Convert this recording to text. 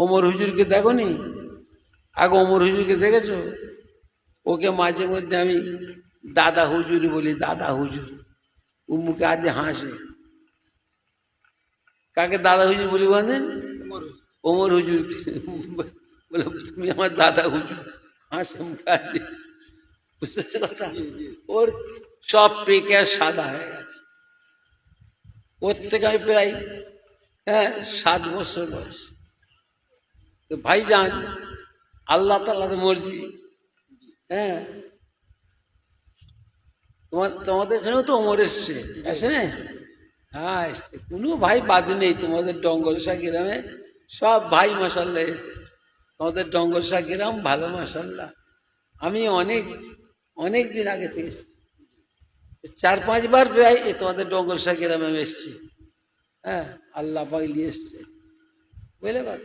ওমর হুজুরকে দেখো নি? আগে ওমর হুজুরকে দেখেছো? ওকে মাঝে মধ্যে আমি দাদা হুজুর বলি, দাদা হুজুর। ও মুখে আজে হাসে। কাকে দাদা হুজুর বলি বলেন? ওমর হুজুর। বলে তুমি আমার দাদা হুজুর, হাসে মুখে আজে। বুঝতেছে কথা? ওর সব পেকে সাদা হয়ে গেছে। ওর থেকে আমি প্রায় 7 বছর বয়স। তো ভাইজান, আল্লাহ তাআলার মর্জি। তোমাদের এখানেও তো ওমর এসছে, আসে না? হ্যাঁ এসছে, কোনো ভাই বাদ নেই। তোমাদের ডঙ্গলসা গ্রামে সব ভাই মাসাল্লাহ এসেছে। তোমাদের ডঙ্গলসা গ্রাম ভালো মাসাল্লাহ। আমি অনেক অনেক দিন আগে থেকে এসেছি, 4-5 বার প্রায় তোমাদের ডঙ্গলসা গ্রামে আমি এসেছি। আল্লাহ পাক নিয়ে এসছে, বুঝলে কথা।